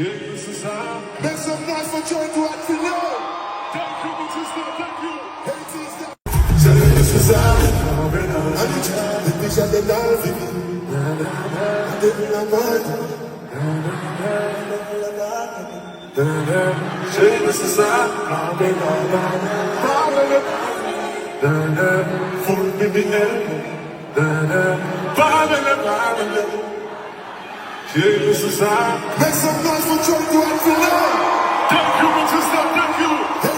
Make some noise for Joy to act for you. Thank you, Batista. Thank you. This is how I need you. The fish at the dolphin. I didn't like mine. This is how full baby this is how. Make some noise for Joy to act for you. Thank you, Batista. Thank you.